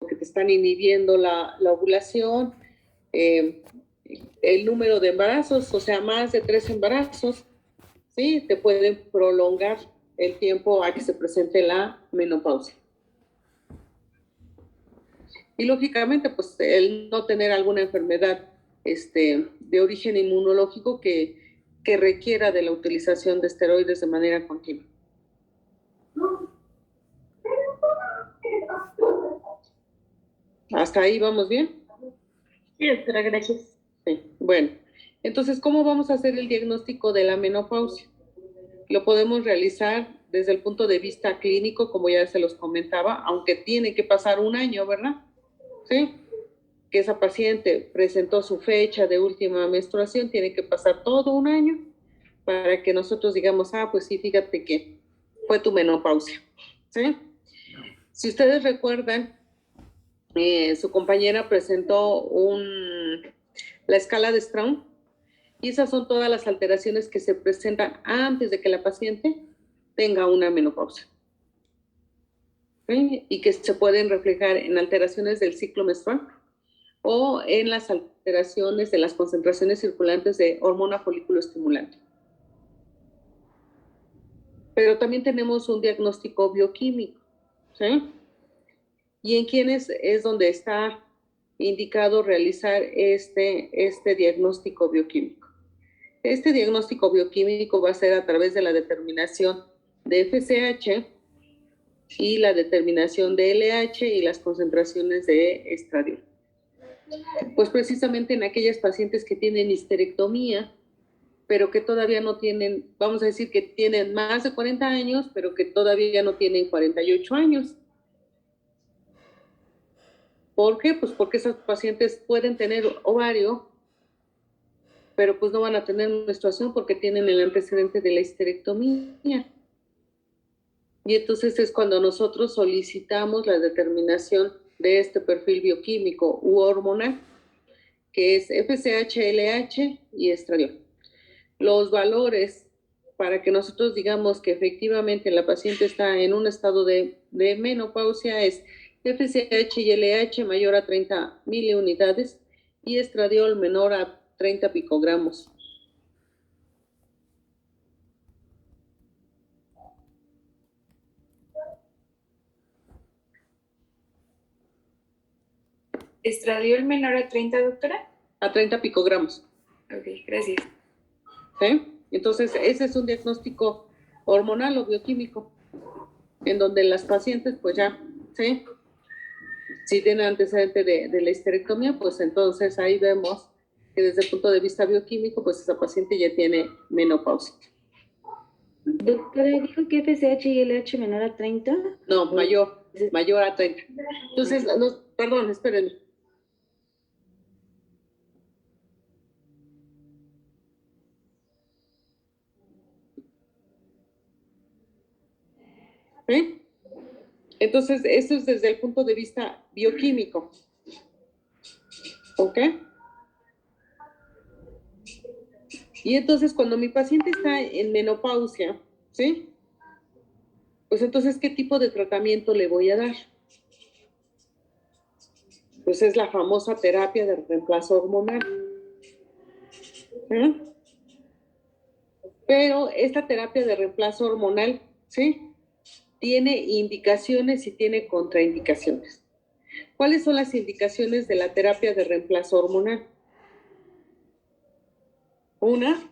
porque te están inhibiendo la ovulación, el número de embarazos, o sea, más de 3 embarazos, ¿sí? Te pueden prolongar el tiempo a que se presente la menopausia. Y lógicamente, pues el no tener alguna enfermedad de origen inmunológico que requiera de la utilización de esteroides de manera continua. ¿Hasta ahí vamos bien? Sí, doctora, gracias. Sí. Bueno, entonces, ¿cómo vamos a hacer el diagnóstico de la menopausia? Lo podemos realizar desde el punto de vista clínico, como ya se los comentaba, aunque tiene que pasar un año, ¿verdad? Sí. Que esa paciente presentó su fecha de última menstruación, tiene que pasar todo un año para que nosotros digamos, pues sí, fíjate que fue tu menopausia, ¿sí? Si ustedes recuerdan, su compañera presentó la escala de Strong, y esas son todas las alteraciones que se presentan antes de que la paciente tenga una menopausia, ¿sí? Y que se pueden reflejar en alteraciones del ciclo menstrual o en las alteraciones de las concentraciones circulantes de hormona folículo estimulante. Pero también tenemos un diagnóstico bioquímico, ¿sí? Y en quienes es donde está indicado realizar este diagnóstico bioquímico. Este diagnóstico bioquímico va a ser a través de la determinación de FSH y la determinación de LH y las concentraciones de estradiol. Pues precisamente en aquellas pacientes que tienen histerectomía, pero que todavía no tienen, vamos a decir que tienen más de 40 años, pero que todavía no tienen 48 años. ¿Por qué? Pues porque esas pacientes pueden tener ovario, pero pues no van a tener menstruación porque tienen el antecedente de la histerectomía. Y entonces es cuando nosotros solicitamos la determinación de este perfil bioquímico u hormonal, que es FSH, LH y estradiol. Los valores para que nosotros digamos que efectivamente la paciente está en un estado de menopausia es FSH y LH mayor a 30 miliunidades y estradiol menor a 30 picogramos. ¿Estradiol menor a 30, doctora? A 30 picogramos. Ok, gracias. ¿Sí? Entonces, ese es un diagnóstico hormonal o bioquímico, en donde las pacientes, pues ya, ¿sí? Si tienen antecedente de la histerectomía, pues entonces ahí vemos que desde el punto de vista bioquímico, pues esa paciente ya tiene menopausia. Doctora, dijo que FSH y LH menor a 30. No, mayor a 30. Entonces, perdón, espérenme. ¿Sí? Entonces, esto es desde el punto de vista bioquímico. ¿Ok? Y entonces, cuando mi paciente está en menopausia, ¿sí? Pues entonces, ¿qué tipo de tratamiento le voy a dar? Pues es la famosa terapia de reemplazo hormonal. ¿Sí? Pero esta terapia de reemplazo hormonal, ¿sí? Tiene indicaciones y tiene contraindicaciones. ¿Cuáles son las indicaciones de la terapia de reemplazo hormonal? Una,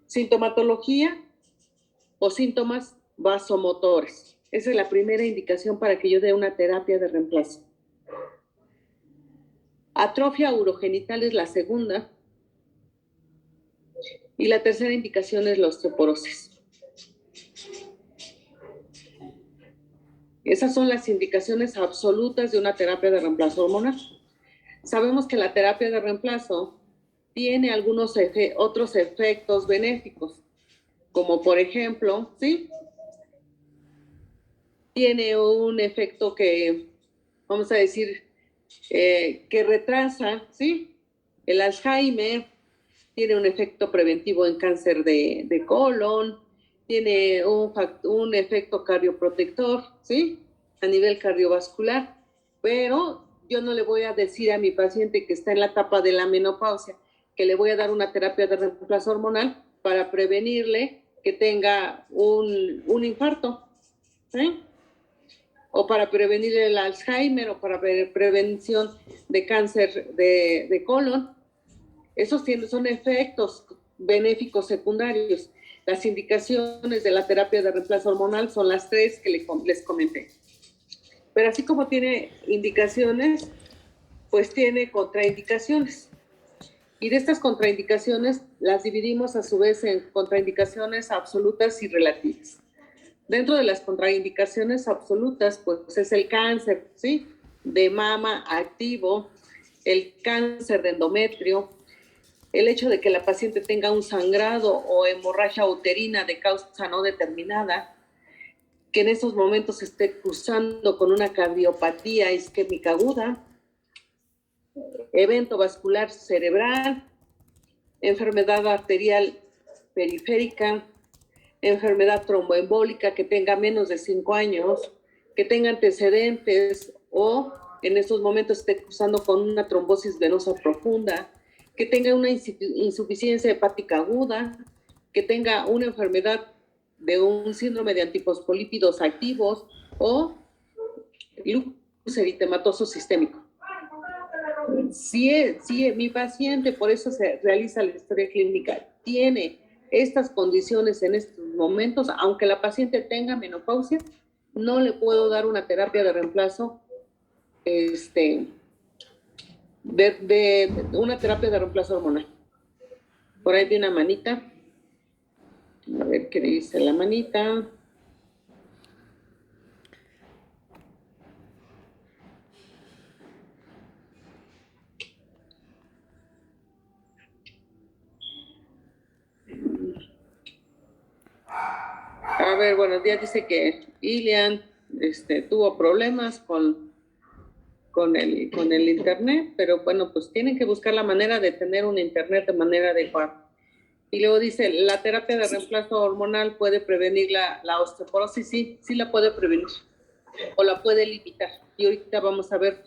sintomatología o síntomas vasomotores. Esa es la primera indicación para que yo dé una terapia de reemplazo. Atrofia urogenital es la segunda. Y la tercera indicación es la osteoporosis. Esas son las indicaciones absolutas de una terapia de reemplazo hormonal. Sabemos que la terapia de reemplazo tiene algunos otros efectos benéficos, como por ejemplo, ¿sí? Tiene un efecto que, vamos a decir, que retrasa, ¿sí? El Alzheimer, tiene un efecto preventivo en cáncer de colon, tiene un efecto cardioprotector, ¿sí? A nivel cardiovascular. pero yo no le voy a decir a mi paciente que está en la etapa de la menopausia que le voy a dar una terapia de reemplazo hormonal para prevenirle que tenga un infarto, ¿sí? O para prevenir el Alzheimer o para prevención de cáncer de colon. Esos son efectos benéficos secundarios. Las indicaciones de la terapia de reemplazo hormonal son las 3 que les comenté. Pero así como tiene indicaciones, pues tiene contraindicaciones. Y de estas contraindicaciones las dividimos a su vez en contraindicaciones absolutas y relativas. Dentro de las contraindicaciones absolutas, pues es el cáncer, ¿sí? De mama activo, el cáncer de endometrio, el hecho de que la paciente tenga un sangrado o hemorragia uterina de causa no determinada, que en estos momentos esté cursando con una cardiopatía isquémica aguda, evento vascular cerebral, enfermedad arterial periférica, enfermedad tromboembólica, que tenga menos de 5 años, que tenga antecedentes o en estos momentos esté cursando con una trombosis venosa profunda, que tenga una insuficiencia hepática aguda, que tenga una enfermedad de un síndrome de antifosfolípidos activos o lupus eritematoso sistémico. Si mi paciente, por eso se realiza la historia clínica, tiene estas condiciones en estos momentos, aunque la paciente tenga menopausia, no le puedo dar una terapia de reemplazo, una terapia de reemplazo hormonal. Por ahí vi una manita. A ver qué dice la manita. A ver, buenos días. Dice que Ilian tuvo problemas con el internet, pero bueno, pues tienen que buscar la manera de tener un internet de manera adecuada. Y luego dice, la terapia de reemplazo hormonal puede prevenir la osteoporosis. Sí la puede prevenir o la puede limitar. Y ahorita vamos a ver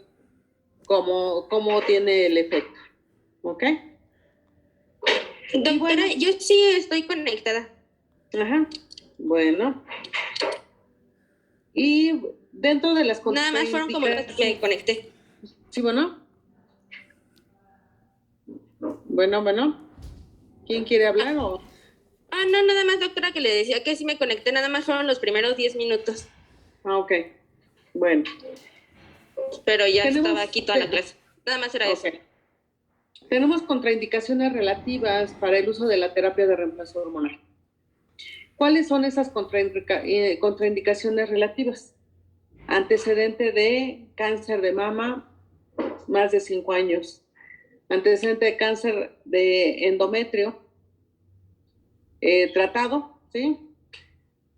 cómo tiene el efecto. ¿Ok? Doctora, bueno, yo sí estoy conectada. Ajá. Bueno. Y dentro de las Nada más fueron como las que me conecté. Sí, bueno. Bueno. ¿Quién quiere hablar o...? No, nada más, doctora, que le decía que sí me conecté, nada más fueron los primeros 10 minutos. Ok. Bueno. Pero ya estaba aquí toda la clase. Nada más era eso. Tenemos contraindicaciones relativas para el uso de la terapia de reemplazo hormonal. ¿Cuáles son esas contraindicaciones relativas? Antecedente de cáncer de mama, más de 5 años. Antecedente de cáncer de endometrio, tratado, ¿sí?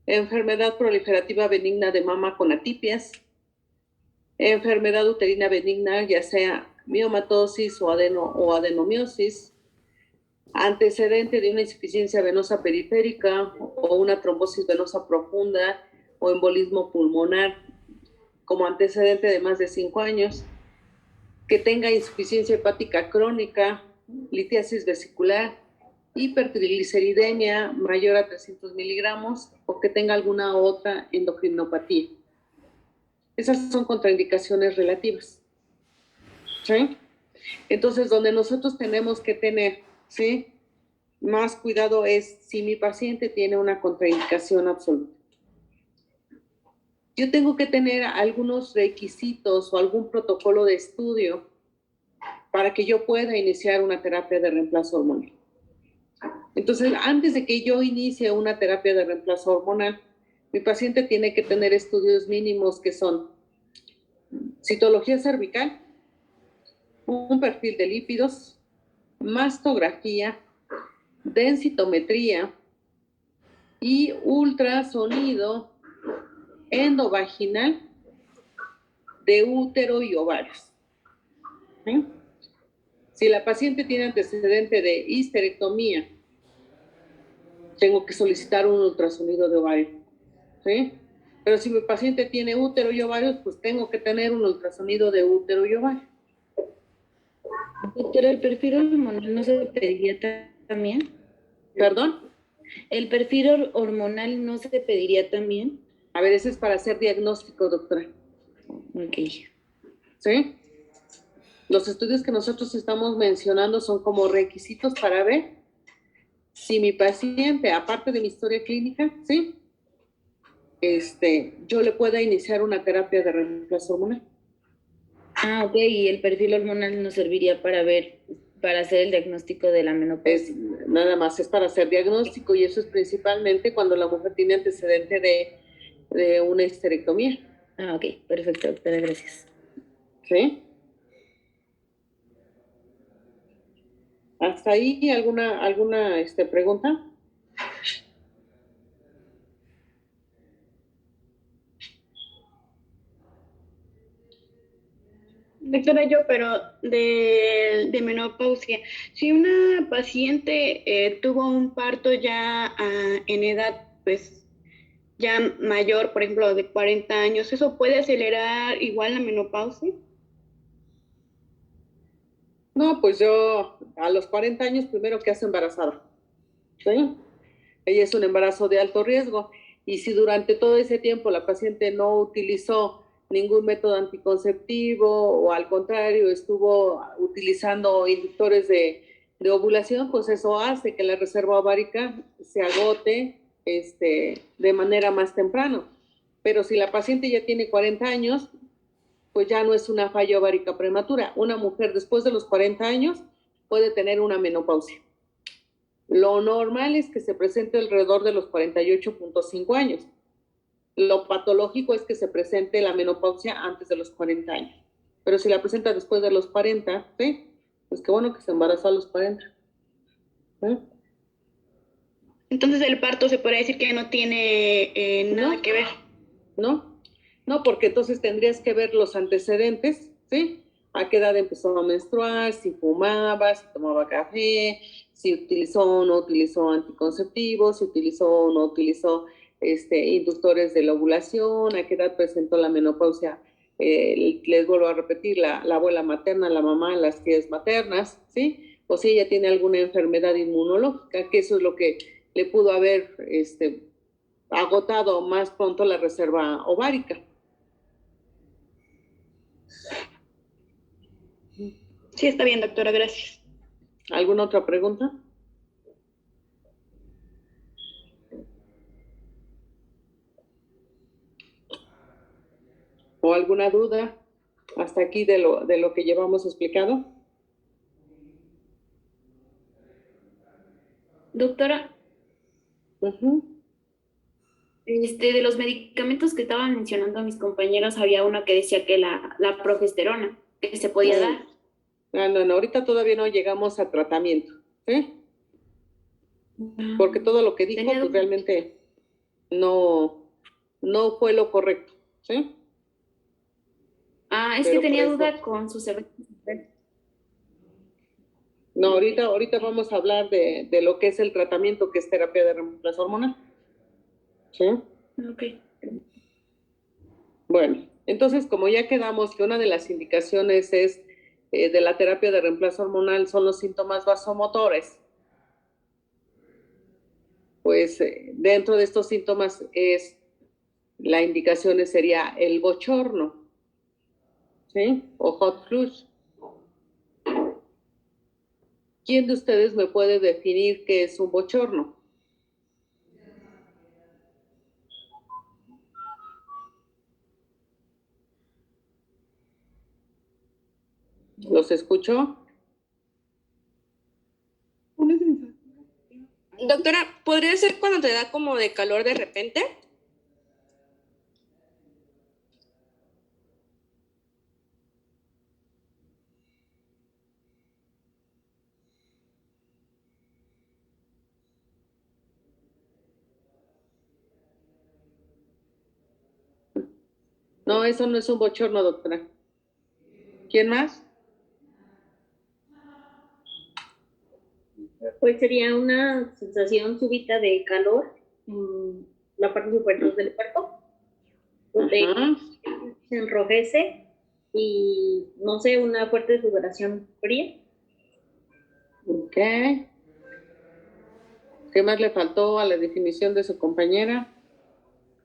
Enfermedad proliferativa benigna de mama con atipias. Enfermedad uterina benigna, ya sea miomatosis o adenomiosis. Antecedente de una insuficiencia venosa periférica o una trombosis venosa profunda o embolismo pulmonar como antecedente de más de 5 años, que tenga insuficiencia hepática crónica, litiasis vesicular, hipertrigliceridemia mayor a 300 miligramos o que tenga alguna otra endocrinopatía. Esas son contraindicaciones relativas. ¿Sí? Entonces, donde nosotros tenemos que tener, ¿sí?, más cuidado es si mi paciente tiene una contraindicación absoluta. Yo tengo que tener algunos requisitos o algún protocolo de estudio para que yo pueda iniciar una terapia de reemplazo hormonal. Entonces, antes de que yo inicie una terapia de reemplazo hormonal, mi paciente tiene que tener estudios mínimos que son citología cervical, un perfil de lípidos, mastografía, densitometría y ultrasonido endovaginal de útero y ovarios. ¿Sí? Si la paciente tiene antecedente de histerectomía, tengo que solicitar un ultrasonido de ovario. ¿Sí? Pero si mi paciente tiene útero y ovarios, pues tengo que tener un ultrasonido de útero y ovario. Doctora, ¿el perfil hormonal no se pediría también? ¿Perdón? ¿El perfil hormonal no se pediría también? A ver, ese es para hacer diagnóstico, doctora. Ok. ¿Sí? Los estudios que nosotros estamos mencionando son como requisitos para ver si mi paciente, aparte de mi historia clínica, ¿sí? Yo le pueda iniciar una terapia de reemplazo hormonal. Ah, ok, y el perfil hormonal nos serviría para ver, para hacer el diagnóstico de la menopausia. Nada más es para hacer diagnóstico y eso es principalmente cuando la mujer tiene antecedente de una histerectomía. Ah, ok, perfecto, doctora, gracias. ¿Sí? ¿Hasta ahí alguna pregunta? Doctora, yo, pero de menopausia, si una paciente tuvo un parto ya en edad, pues ya mayor, por ejemplo, de 40 años, ¿eso puede acelerar igual la menopausia? No, pues yo a los 40 años primero quedo embarazada. ¿Sí? Ella es un embarazo de alto riesgo y si durante todo ese tiempo la paciente no utilizó ningún método anticonceptivo o al contrario estuvo utilizando inductores de ovulación, pues eso hace que la reserva ovárica se agote de manera más temprano. Pero si la paciente ya tiene 40 años, pues ya no es una falla ovárica prematura. Una mujer después de los 40 años puede tener una menopausia. Lo normal es que se presente alrededor de los 48.5 años. Lo patológico es que se presente la menopausia antes de los 40 años. Pero si la presenta después de los 40, ¿sí? Pues qué bueno que se embarazó a los 40. ¿Sí? Entonces el parto se podría decir que no tiene nada No, que ver. no, porque entonces tendrías que ver los antecedentes, ¿sí? A qué edad empezó a menstruar, si fumaba, si tomaba café, si utilizó o no utilizó anticonceptivos, si utilizó o no utilizó inductores de la ovulación, a qué edad presentó la menopausia. Les vuelvo a repetir, la abuela materna, la mamá, las tías maternas, ¿sí? O si ella tiene alguna enfermedad inmunológica, que eso es lo que le pudo haber agotado más pronto la reserva ovárica. Sí, está bien, doctora, gracias. ¿Alguna otra pregunta? ¿O alguna duda hasta aquí de lo que llevamos explicado? Doctora, Uh-huh. de los medicamentos que estaban mencionando mis compañeros, había uno que decía que la progesterona, que se podía dar. No, ahorita todavía no llegamos a tratamiento, ¿sí? Porque todo lo que dijo pues, realmente no fue lo correcto, ¿sí? Ah, es Pero que tenía por eso, duda con sus eventos. no, ahorita vamos a hablar de lo que es el tratamiento, que es terapia de reemplazo hormonal. ¿Sí? Ok. Bueno, entonces como ya quedamos que una de las indicaciones es de la terapia de reemplazo hormonal son los síntomas vasomotores, pues dentro de estos síntomas la indicación sería el bochorno, ¿sí? O hot flush. ¿Quién de ustedes me puede definir qué es un bochorno? ¿Los escucho? Doctora, ¿podría ser cuando te da como de calor de repente? No, eso no es un bochorno, doctora. ¿Quién más? Pues sería una sensación súbita de calor en la parte superior del cuerpo. donde Ajá. se enrojece y, no sé, una fuerte sudoración fría. Ok. ¿Qué más le faltó a la definición de su compañera?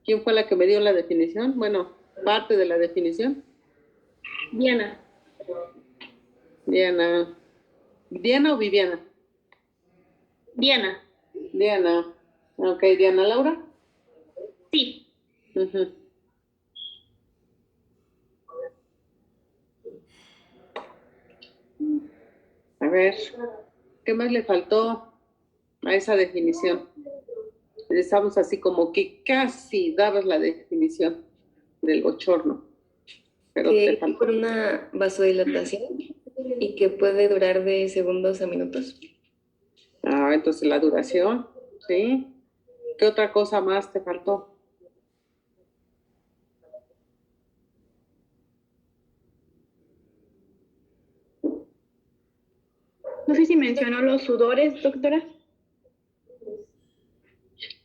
¿Quién fue la que me dio la definición? Bueno, parte de la definición. Diana. Diana. ¿Diana o Viviana? Diana. Diana. Ok, Diana Laura. Sí. Ujú. A ver, ¿qué más le faltó a esa definición? Estamos así como que casi dabas la definición del bochorno, pero Que te es faltó. por una vasodilatación y que puede durar de segundos a minutos. Ah, entonces la duración, ¿sí? ¿Qué otra cosa más te faltó? No sé si mencionó los sudores, doctora.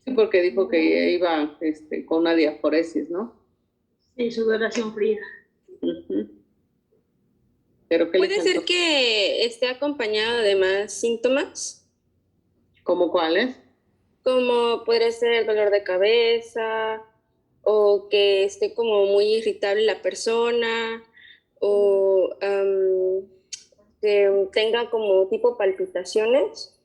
Sí, porque dijo que iba con una diaforesis, ¿no? Sí, sudoración fría. Ujú. ¿Pero qué le Puede faltó? ser que esté acompañado de más síntomas, ¿Cómo cuáles? como podría ser dolor de cabeza, o que esté como muy irritable la persona, o que tenga como tipo palpitaciones.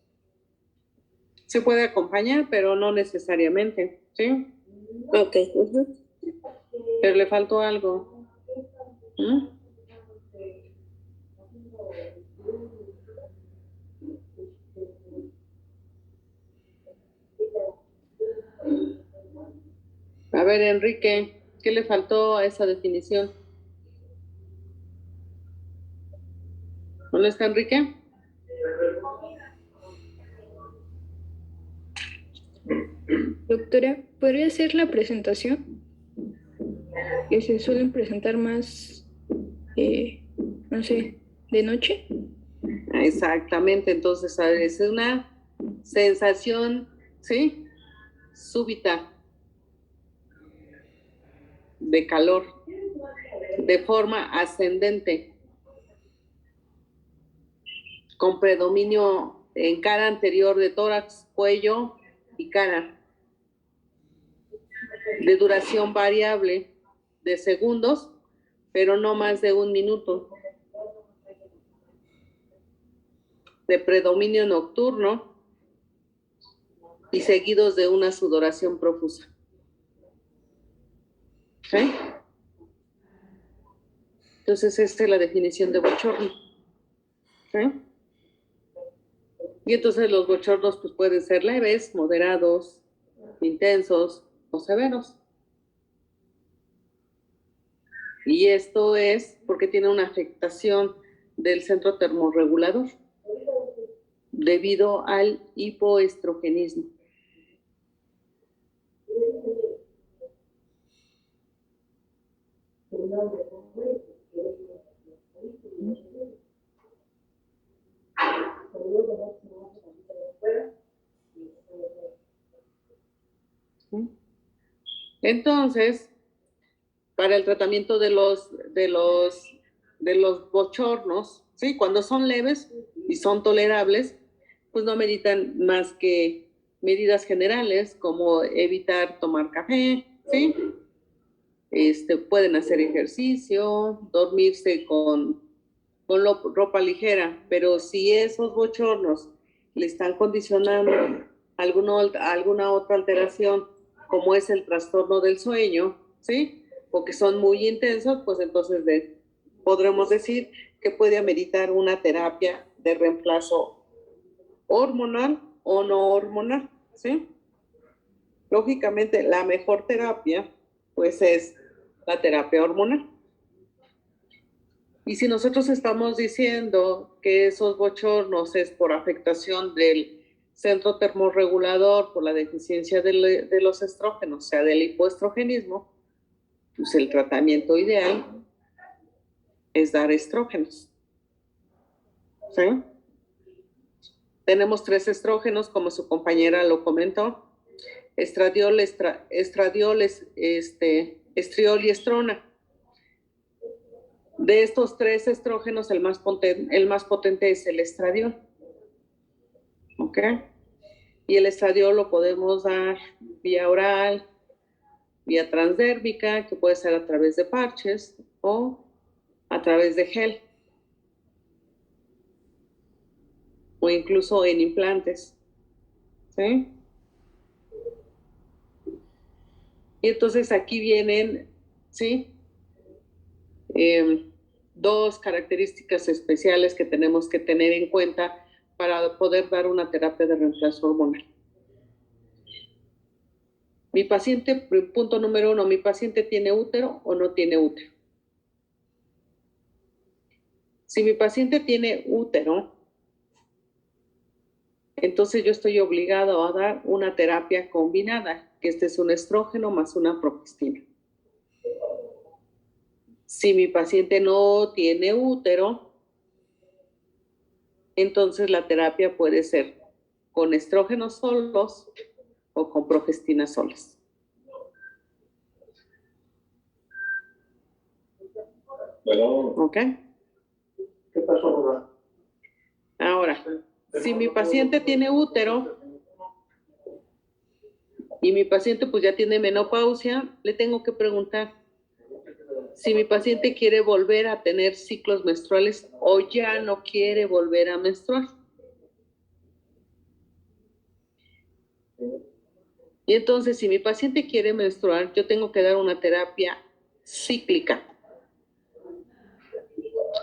Se puede acompañar, pero no necesariamente, ¿sí? Ok. Ujú. Pero le faltó algo. ¿Mm? A ver, Enrique, ¿qué le faltó a esa definición? ¿Dónde está Enrique? Doctora, ¿podría hacer la presentación? Que se suelen presentar más, no sé, de noche. Exactamente, entonces a ver, es una sensación, ¿sí? Súbita de calor, de forma ascendente, con predominio en cara anterior de tórax, cuello y cara, de duración variable de segundos, pero no más de 1 minuto, de predominio nocturno y seguidos de una sudoración profusa. ¿Sí? Entonces, esta es la definición de bochorno. ¿Sí? Y entonces los bochornos pues, pueden ser leves, moderados, intensos o severos. Y esto es porque tiene una afectación del centro termorregulador debido al hipoestrogenismo. Entonces, para el tratamiento de los bochornos, ¿sí? Cuando son leves y son tolerables, pues no meditan más que medidas generales como evitar tomar café, ¿sí? Pueden hacer ejercicio, dormirse con ropa ligera, pero si esos bochornos le están condicionando alguna otra alteración, como es el trastorno del sueño, ¿sí? O que son muy intensos, pues entonces podremos decir que puede ameritar una terapia de reemplazo hormonal o no hormonal, ¿sí? Lógicamente, la mejor terapia, pues es la terapia hormonal. Y si nosotros estamos diciendo que esos bochornos es por afectación del centro termorregulador, por la deficiencia de los estrógenos, o sea, del hipoestrogenismo, pues el tratamiento ideal es dar estrógenos. ¿Sí? Tenemos 3 estrógenos, como su compañera lo comentó. Estradiol, estriol y estrona. De estos 3 estrógenos, el más potente es el estradiol. ¿Ok? Y el estradiol lo podemos dar vía oral, vía transdérmica, que puede ser a través de parches o a través de gel. O incluso en implantes. ¿Sí? Y entonces aquí vienen, ¿sí? 2 características especiales que tenemos que tener en cuenta para poder dar una terapia de reemplazo hormonal. Mi paciente, punto número 1, ¿mi paciente tiene útero o no tiene útero? Si mi paciente tiene útero, entonces yo estoy obligado a dar una terapia combinada, que este es un estrógeno más una progestina. Si mi paciente no tiene útero, entonces la terapia puede ser con estrógenos solos o con progestinas solas. ¿Ok? ¿Qué pasó? Ahora, si mi paciente tiene útero y mi paciente pues ya tiene menopausia, le tengo que preguntar si mi paciente quiere volver a tener ciclos menstruales o ya no quiere volver a menstruar. Y entonces, si mi paciente quiere menstruar, yo tengo que dar una terapia cíclica.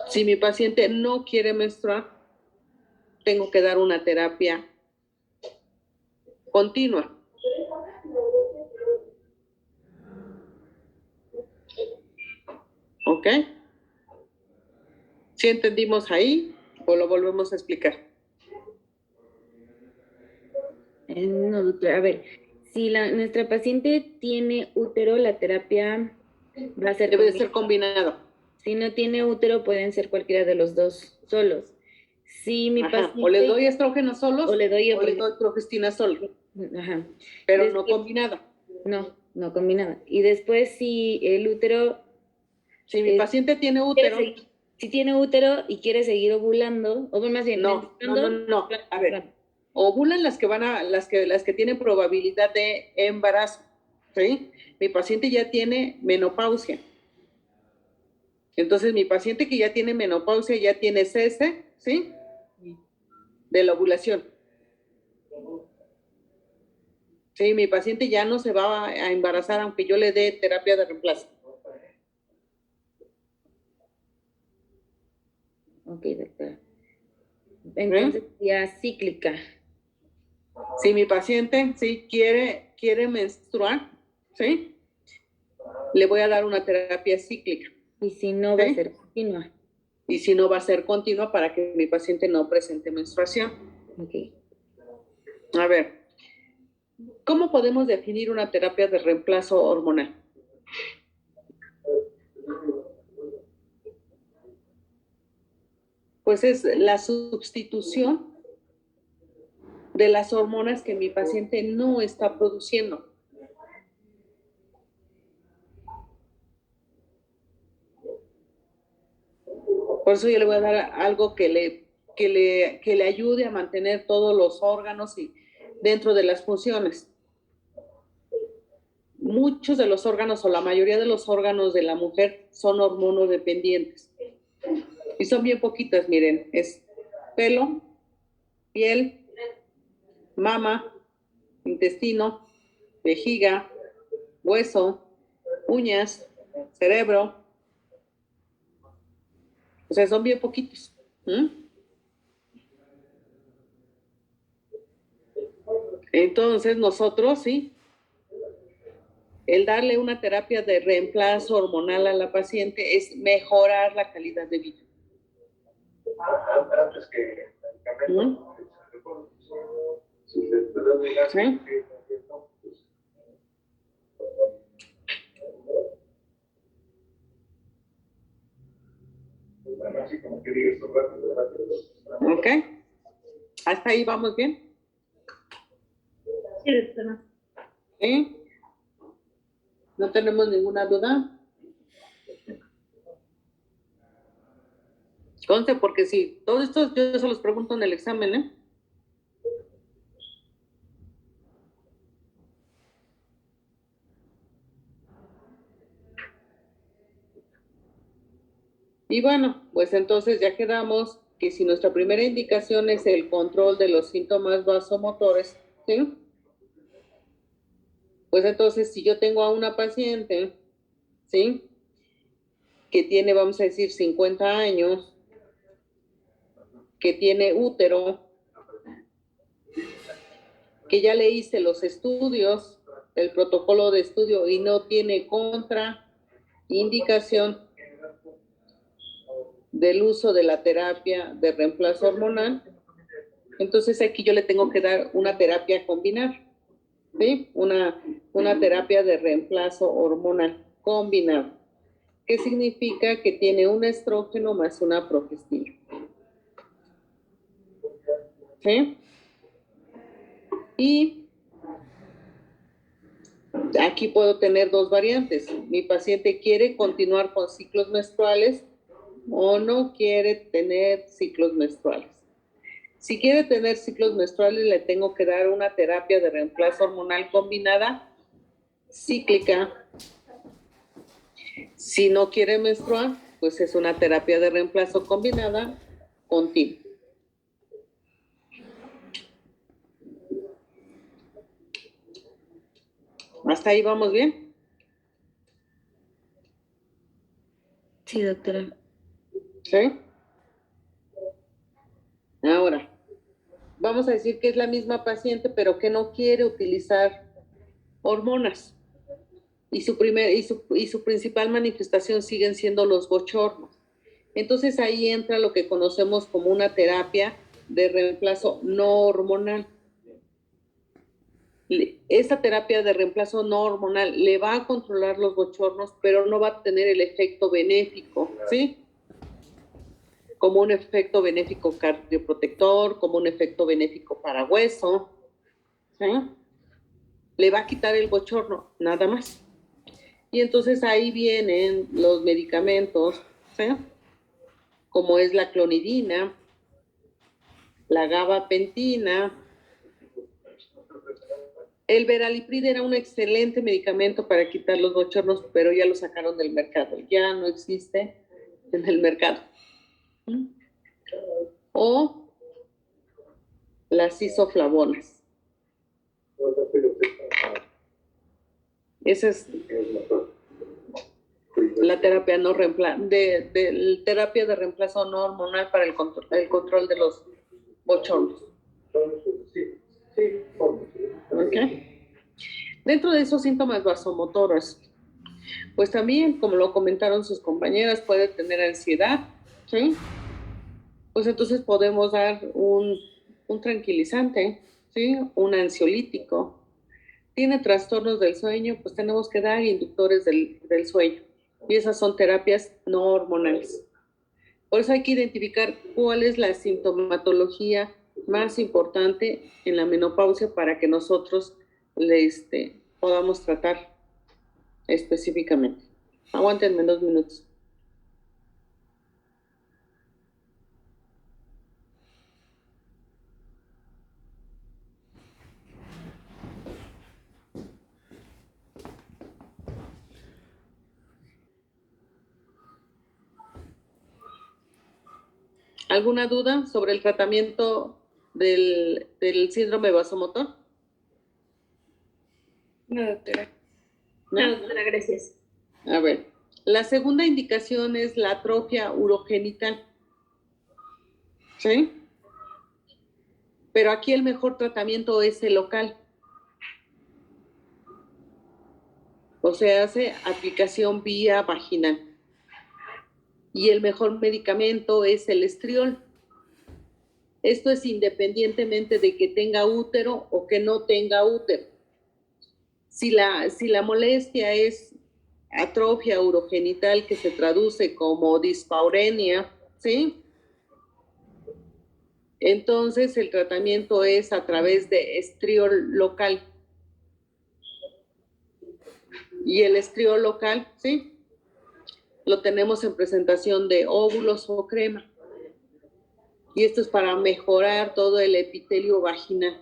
Si mi paciente no quiere menstruar, tengo que dar una terapia continua. ¿Ok? ¿Sí entendimos ahí o lo volvemos a explicar? No, doctora, a ver, si nuestra paciente tiene útero, la terapia va a ser Debe de ser combinado. Si no tiene útero, pueden ser cualquiera de los dos solos. Si mi paciente... O le doy estrógenos solos o le doy progestina sola, Ajá. pero Después, no combinada. No combinada. Y después si el útero... Si mi paciente tiene útero... Si tiene útero y quiere seguir ovulando, o más bien... No. A ver, ovulan las que tienen probabilidad de embarazo, ¿sí? Mi paciente ya tiene menopausia. Entonces, mi paciente que ya tiene menopausia ya tiene cese, ¿sí? De la ovulación. Sí, mi paciente ya no se va a embarazar aunque yo le dé terapia de reemplazo. Ok, doctora. Entonces, ya cíclica. Si mi paciente, sí, quiere menstruar, ¿sí? Le voy a dar una terapia cíclica. Y si no, va a ser continua. Y si no, va a ser continua para que mi paciente no presente menstruación. Ok. A ver, ¿cómo podemos definir una terapia de reemplazo hormonal? Pues es la sustitución de las hormonas que mi paciente no está produciendo. Por eso yo le voy a dar algo que le ayude a mantener todos los órganos y dentro de las funciones. Muchos de los órganos o la mayoría de los órganos de la mujer son hormonodependientes. Y son bien poquitas, miren, es pelo, piel, mama, intestino, vejiga, hueso, uñas, cerebro. O sea, son bien poquitos. Entonces, nosotros, sí, el darle una terapia de reemplazo hormonal a la paciente es mejorar la calidad de vida. ¿Sí? ¿Ok? ¿Hasta ahí vamos bien? Sí, doctora. ¿Sí? ¿No tenemos ninguna duda? Conste, porque si todo esto yo se los pregunto en el examen, ¿eh? Y bueno, pues entonces ya quedamos que si nuestra primera indicación es el control de los síntomas vasomotores, ¿sí? Pues entonces si yo tengo a una paciente, ¿sí? Que tiene, vamos a decir, 50 años, que tiene útero, que ya le hice los estudios, el protocolo de estudio y no tiene contraindicación del uso de la terapia de reemplazo hormonal, entonces aquí yo le tengo que dar una terapia combinada, ¿sí? Una terapia de reemplazo hormonal combinada, que significa que tiene un estrógeno más una progestina, ¿sí? Y aquí puedo tener dos variantes. Mi paciente quiere continuar con ciclos menstruales o no quiere tener ciclos menstruales. Si quiere tener ciclos menstruales, le tengo que dar una terapia de reemplazo hormonal combinada cíclica. Si no quiere menstruar, pues es una terapia de reemplazo combinada continua. ¿Hasta ahí vamos bien? Sí, doctora. ¿Sí? Ahora, vamos a decir que es la misma paciente, pero que no quiere utilizar hormonas. Y su principal manifestación siguen siendo los bochornos. Entonces ahí entra lo que conocemos como una terapia de reemplazo no hormonal. Esta terapia de reemplazo no hormonal le va a controlar los bochornos, pero no va a tener el efecto benéfico, ¿sí? Como un efecto benéfico cardioprotector, como un efecto benéfico para hueso, ¿sí? Le va a quitar el bochorno, nada más. Y entonces ahí vienen los medicamentos, ¿sí? Como es la clonidina, la gabapentina. El Veraliprid era un excelente medicamento para quitar los bochornos, pero ya lo sacaron del mercado. Ya no existe en el mercado. O las isoflavonas. Esa es la terapia terapia de reemplazo no hormonal para el control de los bochornos. Okay. Dentro de esos síntomas vasomotores, pues también, como lo comentaron sus compañeras, puede tener ansiedad, ¿sí? Pues entonces podemos dar un tranquilizante, ¿sí? Un ansiolítico. Tiene trastornos del sueño, pues tenemos que dar inductores del sueño. Y esas son terapias no hormonales. Por eso hay que identificar cuál es la sintomatología más importante en la menopausia para que nosotros podamos tratar específicamente. Aguántenme 2 minutos. ¿Alguna duda sobre el tratamiento del síndrome vasomotor? No, doctora. ¿No? No, doctora, gracias. A ver, la segunda indicación es la atrofia urogenital. ¿Sí? Pero aquí el mejor tratamiento es el local. O sea, hace aplicación vía vaginal. Y el mejor medicamento es el estriol. Esto es independientemente de que tenga útero o que no tenga útero. Si la molestia es atrofia urogenital, que se traduce como dispaurenia, ¿sí? Entonces el tratamiento es a través de estriol local. Y el estrío local, ¿sí? Lo tenemos en presentación de óvulos o crema. Y esto es para mejorar todo el epitelio vaginal.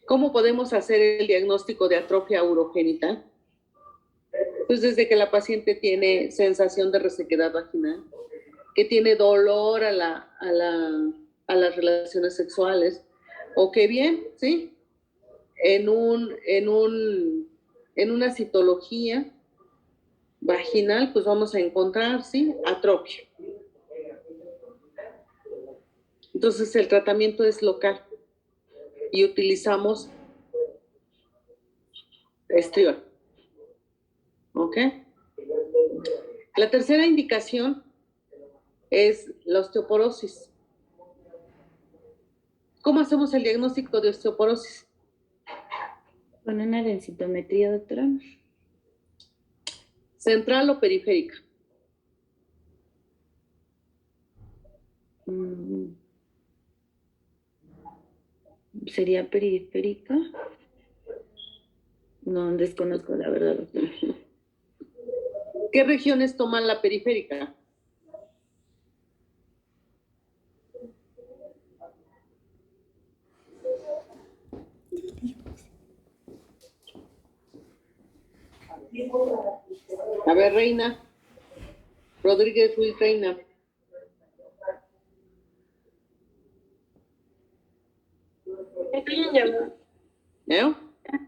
¿Cómo podemos hacer el diagnóstico de atrofia urogenital? Pues desde que la paciente tiene sensación de resequedad vaginal, que tiene dolor a las relaciones sexuales, o que bien, ¿sí? En una citología vaginal, pues vamos a encontrar, ¿sí? Atrofia. Entonces el tratamiento es local y utilizamos estriol. ¿Ok? La tercera indicación es la osteoporosis. ¿Cómo hacemos el diagnóstico de osteoporosis? Con una densitometría, doctora. ¿Central o periférica? ¿Sería periférica? No, desconozco la verdad, doctora. ¿Qué regiones toman la periférica? A ver, Reina. Rodríguez Ruiz, Reina. ¿Eh?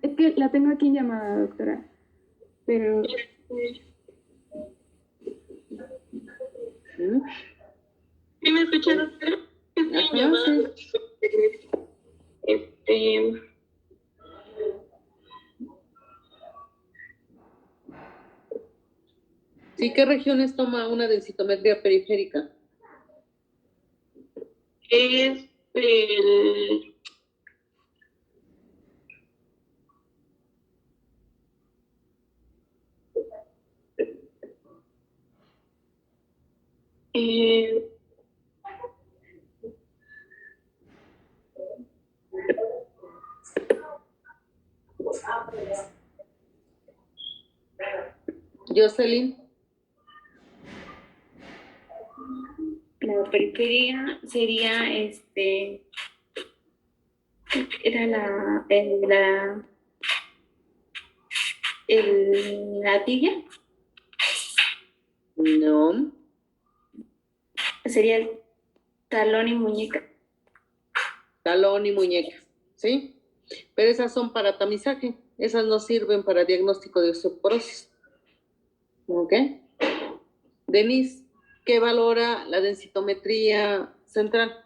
Es que la tengo aquí en llamada, doctora. Pero ¿Sí me escucha, doctora? Ajá, sí. Sí, ¿qué regiones toma una densitometría periférica? Es el... Jocelyn. La periferia sería era la tibia, No. sería el talón y muñeca. Talón y muñeca, ¿sí? Pero esas son para tamizaje, esas no sirven para diagnóstico de osteoporosis. ¿Ok? Denise, ¿qué valora la densitometría central?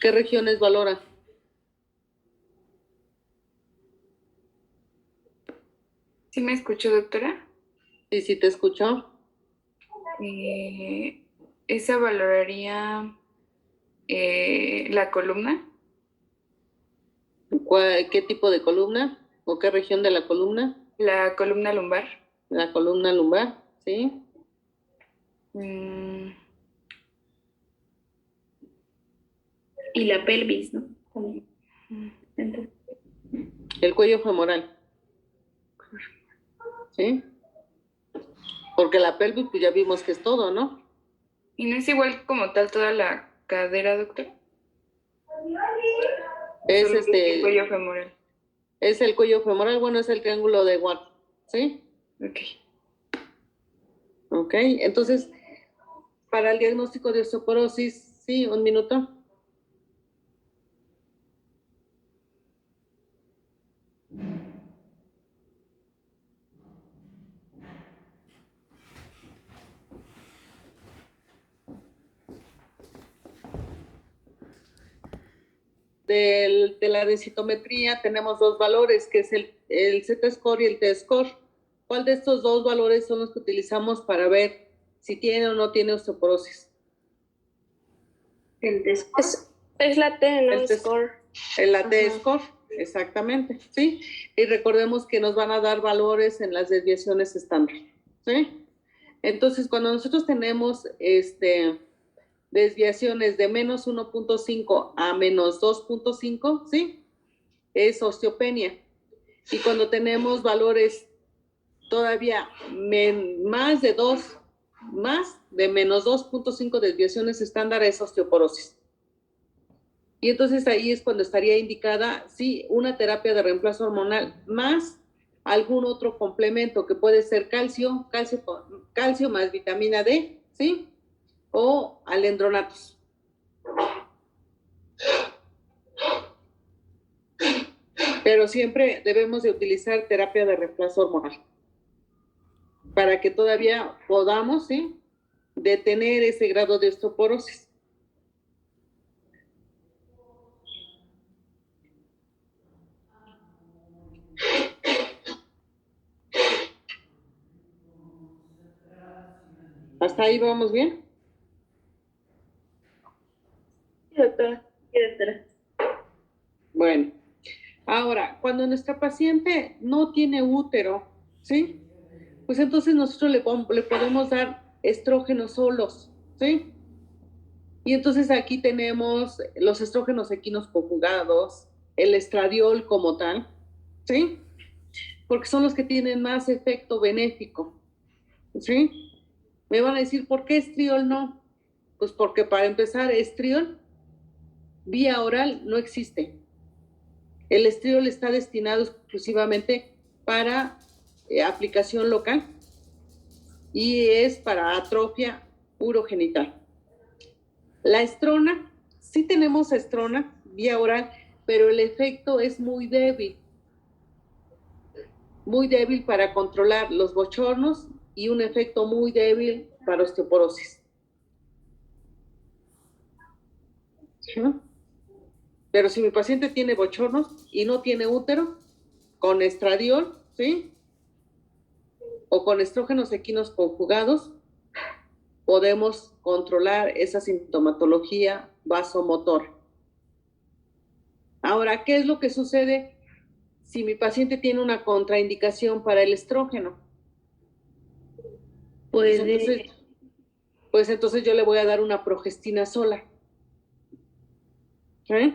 ¿Qué regiones valora? ¿Sí me escuchó, doctora? Sí, sí te escuchó. Esa valoraría la columna. ¿Qué tipo de columna? ¿O qué región de la columna? La columna lumbar. La columna lumbar, ¿sí? Y la pelvis, ¿no? El cuello femoral. ¿Sí? Porque la pelvis, pues ya vimos que es todo, ¿no? ¿Y no es igual como tal toda la cadera, doctor? Es Solo el cuello femoral. Es el cuello femoral, bueno, es el triángulo de Watt, ¿sí? Ok. Ok, entonces, para el diagnóstico de osteoporosis, sí, un minuto. De la densitometría tenemos dos valores, que es el Z-score y el T-score. ¿Cuál de estos dos valores son los que utilizamos para ver si tiene o no tiene osteoporosis? El T-score. Es la T, ¿no? El Score. La T-score, exactamente, ¿sí? Y recordemos que nos van a dar valores en las desviaciones estándar, ¿sí? Entonces, cuando nosotros tenemos desviaciones de menos 1.5 a menos 2.5, ¿sí? Es osteopenia. Y cuando tenemos valores todavía más de menos 2.5 desviaciones estándar es osteoporosis. Y entonces ahí es cuando estaría indicada, sí, una terapia de reemplazo hormonal más algún otro complemento que puede ser calcio más vitamina D, ¿sí? O alendronatos. Pero siempre debemos de utilizar terapia de reemplazo hormonal para que todavía podamos, ¿sí?, detener ese grado de osteoporosis. ¿Hasta ahí vamos bien? Sí, doctora. Sí, doctora. Bueno, ahora, cuando nuestra paciente no tiene útero, ¿sí? Pues entonces nosotros le podemos dar estrógenos solos, ¿sí? Y entonces aquí tenemos los estrógenos equinos conjugados, el estradiol como tal, ¿sí? Porque son los que tienen más efecto benéfico, ¿sí? Me van a decir, ¿por qué estriol no? Pues porque para empezar, estriol vía oral no existe. El estriol está destinado exclusivamente para aplicación local y es para atrofia urogenital. La estrona, sí tenemos estrona vía oral, pero el efecto es muy débil para controlar los bochornos y un efecto muy débil para osteoporosis. ¿Sí? Pero si mi paciente tiene bochornos y no tiene útero, con estradiol, ¿sí?, o con estrógenos equinos conjugados, podemos controlar esa sintomatología vasomotor. Ahora, ¿qué es lo que sucede si mi paciente tiene una contraindicación para el estrógeno? Pues entonces yo le voy a dar una progestina sola. ¿Sí?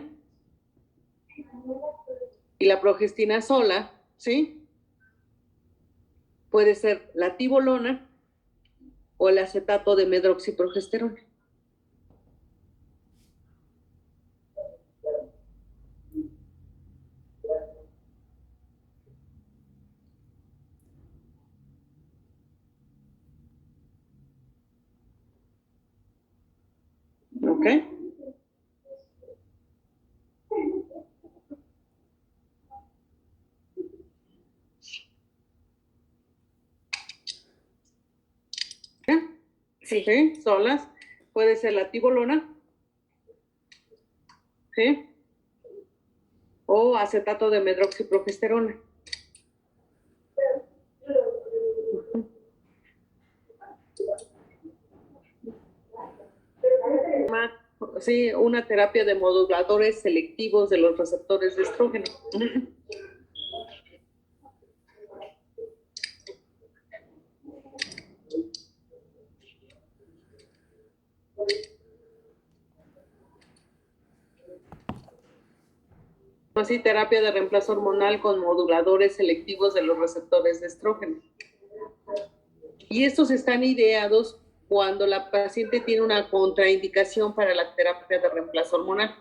Y la progestina sola, ¿sí?, puede ser la tibolona o el acetato de medroxiprogesterona. ¿Ok? Sí. ¿Sí? Solas. Puede ser la tibolona, ¿sí?, o acetato de medroxiprogesterona. Sí, una terapia de moduladores selectivos de los receptores de estrógeno. Así, terapia de reemplazo hormonal con moduladores selectivos de los receptores de estrógeno. Y estos están ideados cuando la paciente tiene una contraindicación para la terapia de reemplazo hormonal.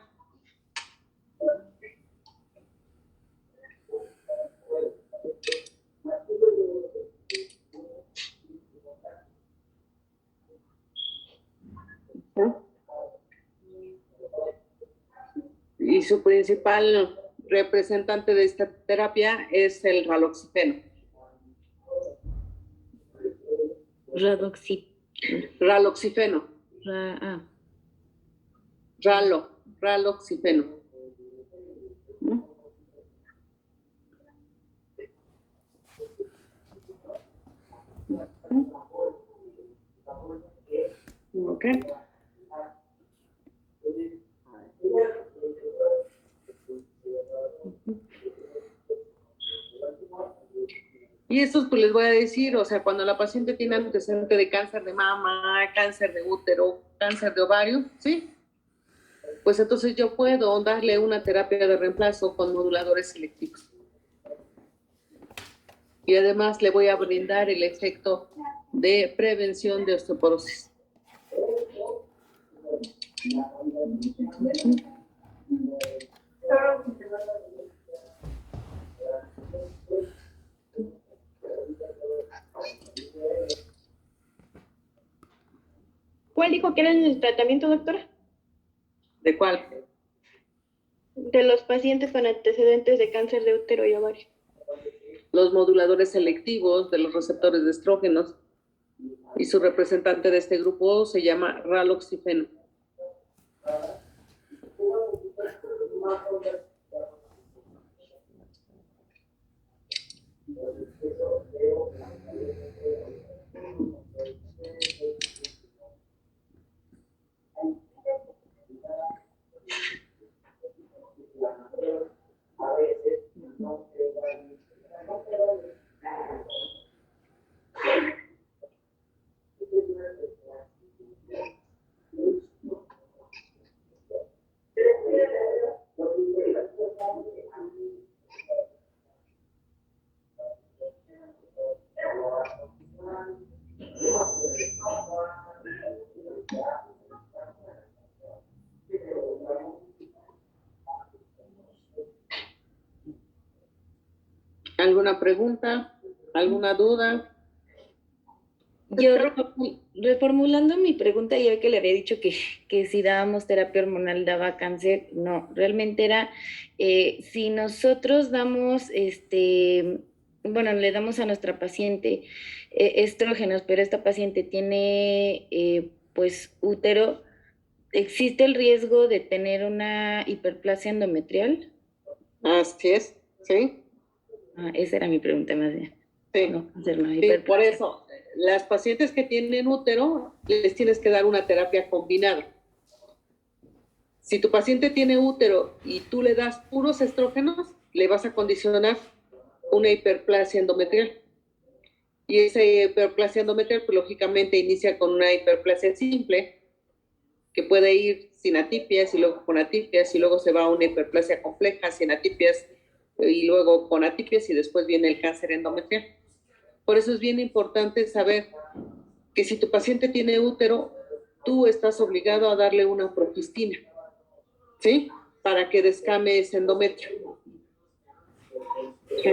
Y su principal representante de esta terapia es el raloxifeno. Raloxifeno. Raloxifeno. Ok. Y estos, pues les voy a decir, o sea, cuando la paciente tiene antecedente de cáncer de mama, cáncer de útero, cáncer de ovario, ¿sí?, pues entonces yo puedo darle una terapia de reemplazo con moduladores selectivos. Y además le voy a brindar el efecto de prevención de osteoporosis. ¿Cuál dijo que era el tratamiento, doctora? ¿De cuál? De los pacientes con antecedentes de cáncer de útero y ovario. Los moduladores selectivos de los receptores de estrógenos, y su representante de este grupo se llama raloxifeno. ¿Alguna pregunta? ¿Alguna duda? Yo reformulando mi pregunta, ya que le había dicho que si dábamos terapia hormonal daba cáncer, no, realmente era si nosotros damos, bueno, le damos a nuestra paciente estrógenos, pero esta paciente tiene pues útero, ¿existe el riesgo de tener una hiperplasia endometrial? Así es, ¿sí? Esa era mi pregunta más bien. Sí, No, hacer una sí, hiperplasia. por eso, las pacientes que tienen útero, les tienes que dar una terapia combinada. Si tu paciente tiene útero y tú le das puros estrógenos, le vas a condicionar una hiperplasia endometrial. Y esa hiperplasia endometrial, pues lógicamente inicia con una hiperplasia simple, que puede ir sin atipias y luego con atipias, y luego se va a una hiperplasia compleja sin atipias, y luego con atipias, y después viene el cáncer endometrial. Por eso es bien importante saber que si tu paciente tiene útero, tú estás obligado a darle una progestina, ¿sí? Para que descame ese endometrio. ¿Sí?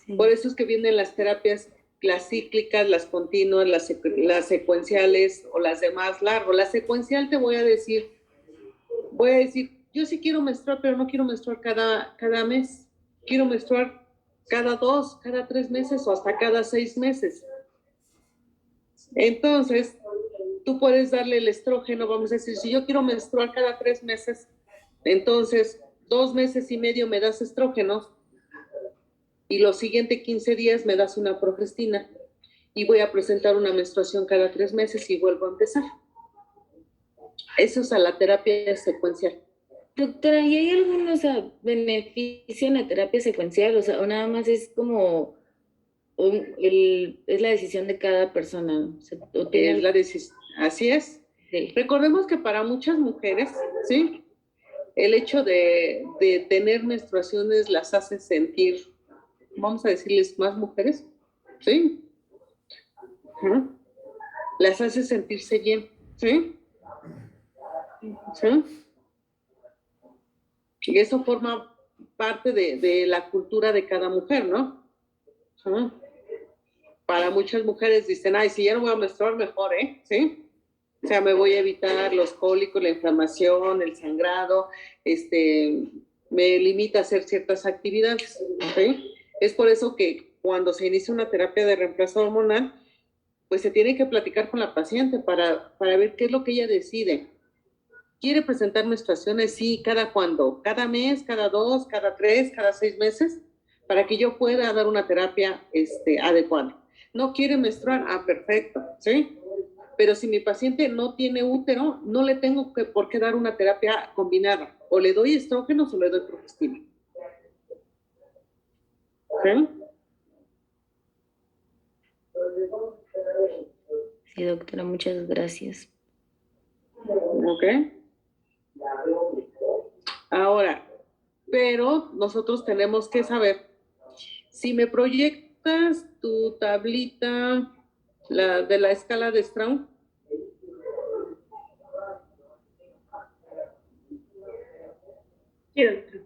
Sí. Por eso es que vienen las terapias, las cíclicas, las continuas, las secuenciales o las de más largo. La secuencial te voy a decir, yo sí quiero menstruar, pero no quiero menstruar cada mes. Quiero menstruar cada 2, cada 3 meses o hasta cada 6 meses. Entonces, tú puedes darle el estrógeno, vamos a decir, si yo quiero menstruar cada 3 meses, entonces 2 meses y medio me das estrógenos y los siguientes 15 días me das una progestina y voy a presentar una menstruación cada 3 meses y vuelvo a empezar. Eso es a la terapia secuencial. Doctora, ¿y hay algún beneficio en la terapia secuencial? O sea, o nada más es como es la decisión de cada persona. O sea, ¿o tiene Es la decisión. Así es. Sí. Recordemos que para muchas mujeres, ¿sí? El hecho de tener menstruaciones las hace sentir, vamos a decirles, más mujeres, ¿sí? ¿Mm? Las hace sentirse bien, ¿sí? ¿Sí? Y eso forma parte de la cultura de cada mujer, ¿no? ¿Sí? Para muchas mujeres dicen, ay, si ya no voy a menstruar, mejor, ¿sí? O sea, me voy a evitar los cólicos, la inflamación, el sangrado, me limita a hacer ciertas actividades, ¿sí? Es por eso que cuando se inicia una terapia de reemplazo hormonal, pues se tiene que platicar con la paciente para ver qué es lo que ella decide. ¿Quiere presentar menstruaciones? Sí, ¿cada cuándo? ¿Cada mes, cada 2, cada 3, cada 6 meses? Para que yo pueda dar una terapia adecuada. ¿No quiere menstruar? Perfecto, ¿sí? Pero si mi paciente no tiene útero, no le tengo por qué dar una terapia combinada. O le doy estrógenos o le doy progestina. ¿Sí? Sí, doctora, muchas gracias. Ok. Ahora, pero nosotros tenemos que saber, si me proyecto, buscas tu tablita, la de la escala de Strauss? Sí, doctora.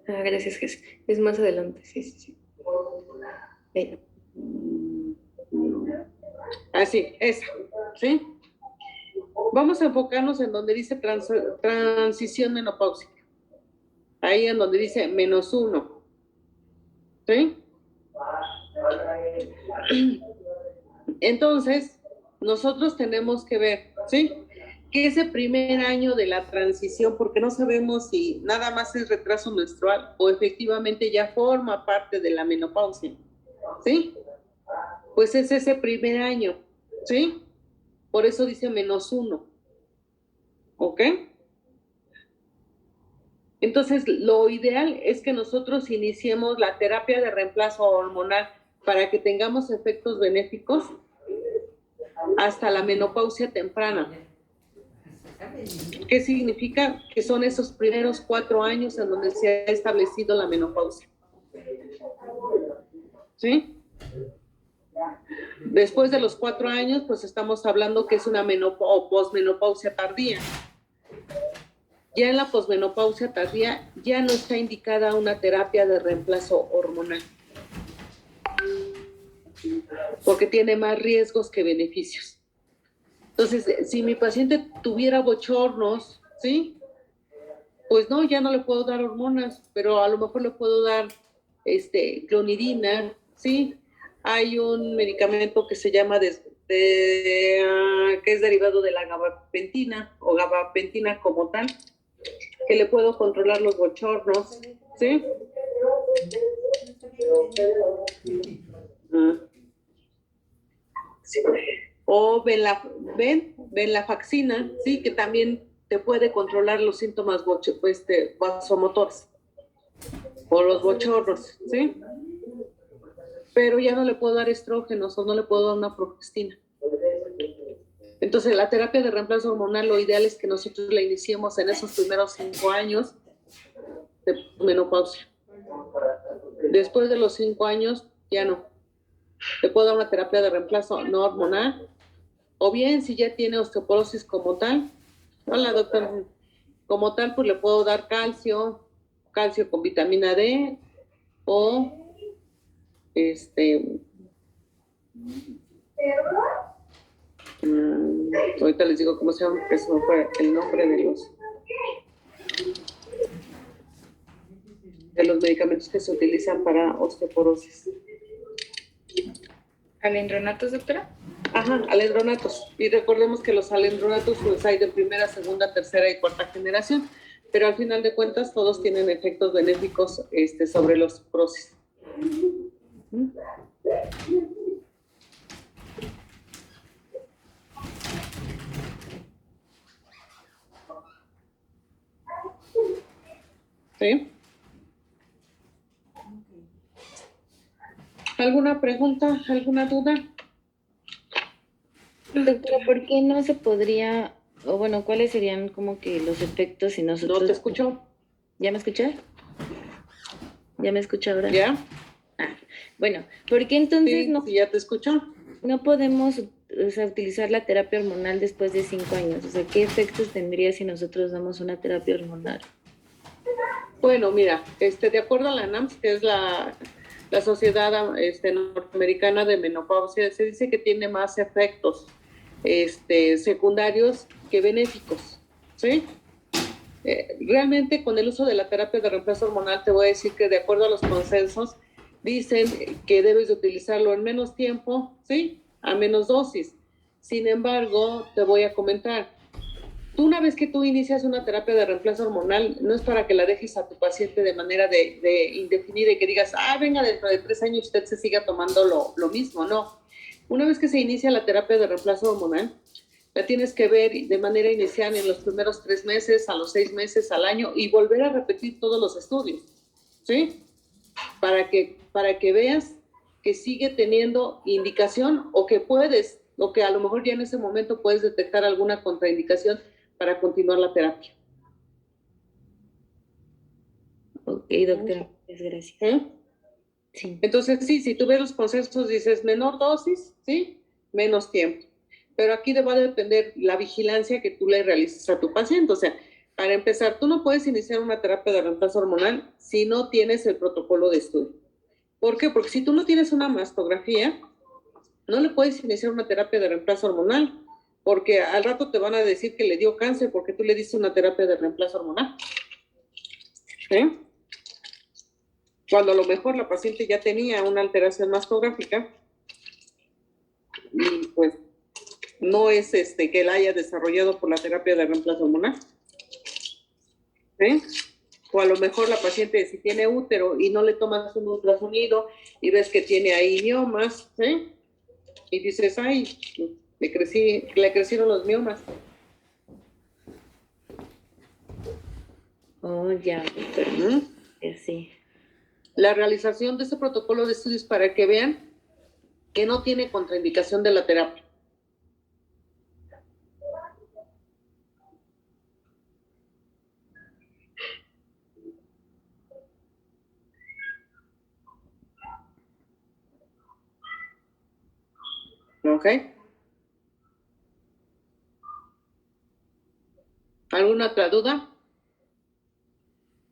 Ah, gracias, Jess. Es más adelante, sí, sí, sí. Ahí. Así, esa, ¿sí? Vamos a enfocarnos en donde dice transición menopáusica. Ahí en donde dice -1, ¿sí? Entonces, nosotros tenemos que ver, ¿sí? Que ese primer año de la transición, porque no sabemos si nada más es retraso menstrual o efectivamente ya forma parte de la menopausia, ¿sí? Pues es ese primer año, ¿sí? Por eso dice -1, ¿ok? Entonces, lo ideal es que nosotros iniciemos la terapia de reemplazo hormonal para que tengamos efectos benéficos hasta la menopausia temprana. ¿Qué significa? Que son esos primeros 4 años en donde se ha establecido la menopausia. ¿Sí? Después de los 4 años, pues estamos hablando que es una o posmenopausia tardía. Ya en la posmenopausia tardía ya no está indicada una terapia de reemplazo hormonal, porque tiene más riesgos que beneficios. Entonces, si mi paciente tuviera bochornos, ¿sí? Pues no, ya no le puedo dar hormonas, pero a lo mejor le puedo dar clonidina, ¿sí? Hay un medicamento que se llama que es derivado de la gabapentina o gabapentina como tal, que le puedo controlar los bochornos, ¿sí? O venlafaxina, ¿sí? Que también te puede controlar los síntomas vasomotores o los bochornos, ¿sí? Pero ya no le puedo dar estrógenos o no le puedo dar una progestina. Entonces, la terapia de reemplazo hormonal, lo ideal es que nosotros la iniciemos en esos primeros 5 años de menopausia. Después de los 5 años, ya no. Le puedo dar una terapia de reemplazo no hormonal, o bien si ya tiene osteoporosis como tal, hola doctora, como tal, pues le puedo dar calcio con vitamina D, o ahorita les digo cómo se llama, porque se me fue el nombre de los medicamentos que se utilizan para osteoporosis. ¿Alendronatos, doctora? Ajá, alendronatos. Y recordemos que los alendronatos pues hay de primera, segunda, tercera y cuarta generación, pero al final de cuentas todos tienen efectos benéficos sobre la osteoporosis. ¿Sí? ¿Alguna pregunta? ¿Alguna duda? Doctora, ¿por qué no se podría, o bueno, cuáles serían como que los efectos si nosotros... ¿No te escuchó? ¿Ya me escucha? ¿Ya me escucha ahora? ¿Ya? Ah, bueno, ¿por qué entonces Sí, no, sí, ya te escuchó. no podemos utilizar la terapia hormonal después de 5 años? O sea, ¿qué efectos tendría si nosotros damos una terapia hormonal? Bueno, mira, de acuerdo a la NAMS, que es la Sociedad Norteamericana de Menopausia, se dice que tiene más efectos secundarios que benéficos, ¿sí? Realmente con el uso de la terapia de reemplazo hormonal te voy a decir que de acuerdo a los consensos dicen que debes de utilizarlo en menos tiempo, ¿sí? A menos dosis. Sin embargo, te voy a comentar, tú una vez que tú inicias una terapia de reemplazo hormonal, no es para que la dejes a tu paciente de manera de indefinida y que digas, venga, dentro de 3 años usted se siga tomando lo mismo, no. Una vez que se inicia la terapia de reemplazo hormonal, la tienes que ver de manera inicial en los primeros 3 meses, a los 6 meses, al año, y volver a repetir todos los estudios, ¿sí? Para que veas que sigue teniendo indicación o que a lo mejor ya en ese momento puedes detectar alguna contraindicación para continuar la terapia. Ok, doctora, muchas gracias. ¿Eh? Sí. Entonces, sí, si tú ves los consensos, dices menor dosis, ¿sí? Menos tiempo. Pero aquí va a depender la vigilancia que tú le realices a tu paciente. O sea, para empezar, tú no puedes iniciar una terapia de reemplazo hormonal si no tienes el protocolo de estudio. ¿Por qué? Porque si tú no tienes una mastografía, no le puedes iniciar una terapia de reemplazo hormonal, porque al rato te van a decir que le dio cáncer porque tú le diste una terapia de reemplazo hormonal. ¿Sí? Cuando a lo mejor la paciente ya tenía una alteración mastográfica y pues no es que la haya desarrollado por la terapia de reemplazo hormonal. ¿Sí? O a lo mejor la paciente si tiene útero y no le tomas un ultrasonido y ves que tiene ahí miomas, ¿sí? Y dices, ay, le crecieron los miomas. Oh, ya, pero sí. La realización de ese protocolo de estudios para que vean que no tiene contraindicación de la terapia. ¿Ok? ¿Alguna otra duda?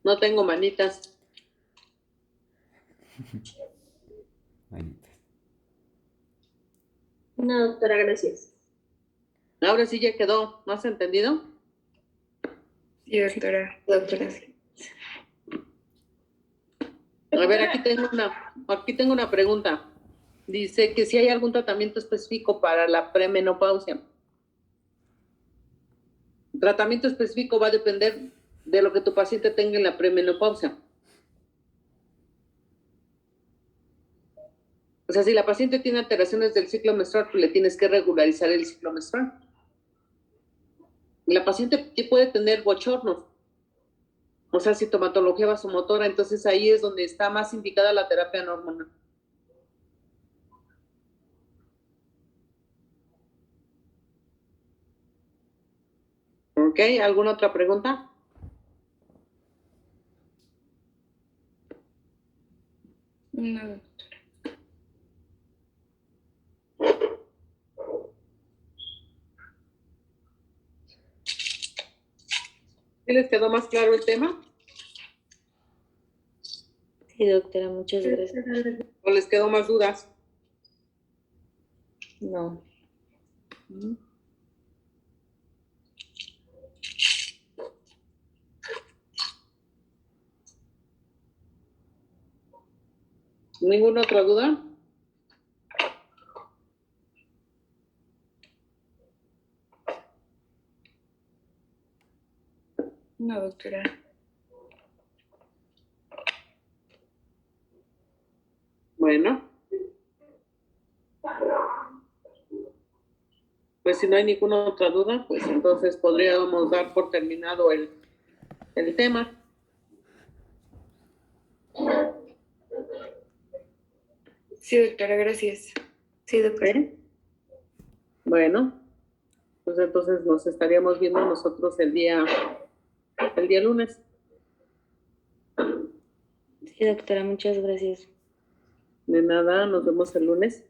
No tengo manitas. No, doctora, gracias. Ahora sí ya quedó. ¿No has entendido? Sí, doctora. Sí. A ver, aquí tengo una pregunta. Dice que si hay algún tratamiento específico para la premenopausia. El tratamiento específico va a depender de lo que tu paciente tenga en la premenopausia. O sea, si la paciente tiene alteraciones del ciclo menstrual, pues le tienes que regularizar el ciclo menstrual. La paciente puede tener bochornos, o sea, sintomatología vasomotora, entonces ahí es donde está más indicada la terapia no hormonal. ¿Ok? ¿Alguna otra pregunta? No. ¿Sí les quedó más claro el tema? Sí, doctora, muchas gracias. ¿O les quedó más dudas? No. ¿Ninguna otra duda? No, doctora. Bueno. Pues si no hay ninguna otra duda, pues entonces podríamos dar por terminado el tema. Sí, doctora, gracias. Sí, doctora. ¿Sí? Bueno, pues entonces nos estaríamos viendo nosotros el día lunes. Sí, doctora, muchas gracias. De nada, nos vemos el lunes.